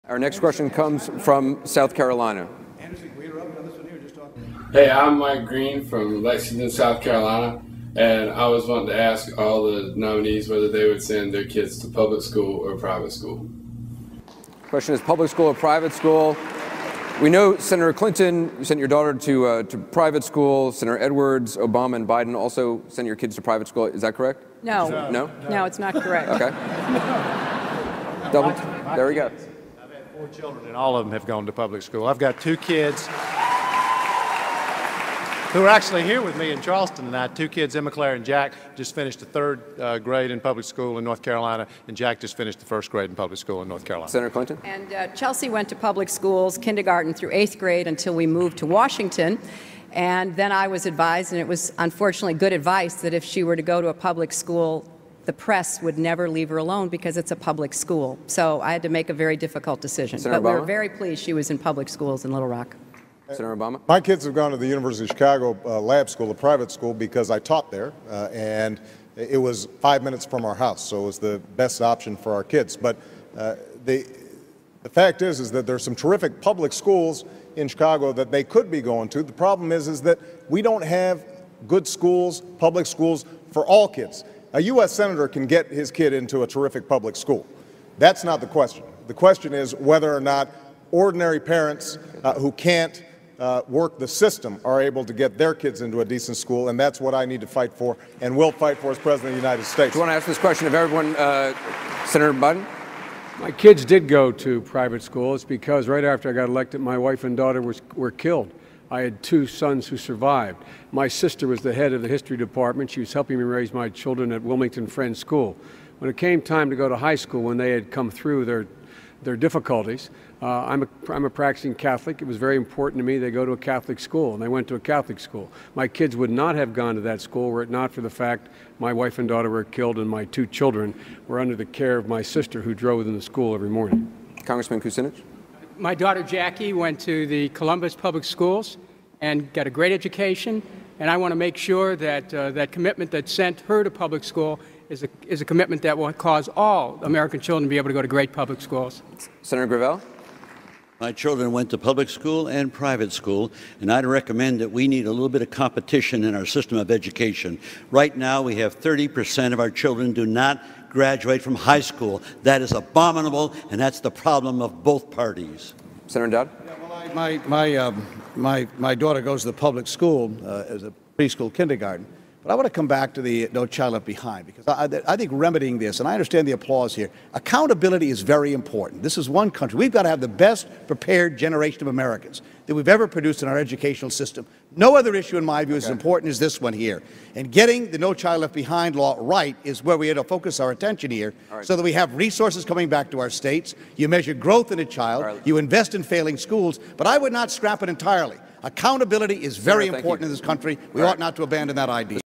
Our next question comes from South Carolina. Hey, I'm Mike Green from Lexington, South Carolina, and I was wanting to ask all the nominees whether they would send their kids to public school or private school. Question is public school or private school? We know Senator Clinton, you sent your daughter to private school. Senator Edwards, Obama, and Biden also sent your kids to private school. Is that correct? No. No? No, it's not correct. Okay. Double. There we go. I've had 4 children, and all of them have gone to public school. I've got 2 kids who are actually here with me in Charleston tonight. 2 kids, Emma Claire and Jack, just finished the 3rd grade in public school in North Carolina, and Jack just finished the 1st grade in public school in North Carolina. Senator Clinton? And Chelsea went to public schools, kindergarten through 8th grade, until we moved to Washington. And then I was advised, and it was unfortunately good advice, that if she were to go to a public school, the press would never leave her alone because it's a public school. So I had to make a very difficult decision. Senator but Obama? we were very pleased she was in public schools in Little Rock. Senator Obama? My kids have gone to the University of Chicago lab school, a private school, because I taught there, and it was 5 minutes from our house, so it was the best option for our kids. But the fact is that there's some terrific public schools in Chicago that they could be going to. The problem is that we don't have good schools, public schools, for all kids. A U.S. Senator can get his kid into a terrific public school. That's not the question. The question is whether or not ordinary parents who can't work the system are able to get their kids into a decent school, and that's what I need to fight for and will fight for as President of the United States. Do you want to ask this question of everyone? Senator Biden? My kids did go to private school. It's because right after I got elected, my wife and daughter were killed. I had 2 sons who survived. My sister was the head of the history department. She was helping me raise my children at Wilmington Friends School. When it came time to go to high school, when they had come through their difficulties, I'm a practicing Catholic. It was very important to me they go to a Catholic school, and they went to a Catholic school. My kids would not have gone to that school were it not for the fact my wife and daughter were killed and my 2 children were under the care of my sister, who drove them to school every morning. Congressman Kucinich? My daughter Jackie went to the Columbus Public Schools and got a great education, and I want to make sure that that commitment that sent her to public school is a commitment that will cause all American children to be able to go to great public schools. Senator Gravel? My children went to public school and private school, and I'd recommend that we need a little bit of competition in our system of education. Right now, we have 30% of our children do not graduate from high school. That is abominable, and that's the problem of both parties. Senator Dodd? Yeah, well, my daughter goes to the public school as a preschool kindergarten. But I want to come back to the No Child Left Behind, because I think remedying this, and I understand the applause here, accountability is very important. This is one country. We've got to have the best prepared generation of Americans that we've ever produced in our educational system. No other issue, in my view, is as important as this one here. And getting the No Child Left Behind law right is where we have to focus our attention here, so that we have resources coming back to our states. You measure growth in a child. You invest in failing schools. But I would not scrap it entirely. Accountability is very important in this country. We ought not to abandon that idea.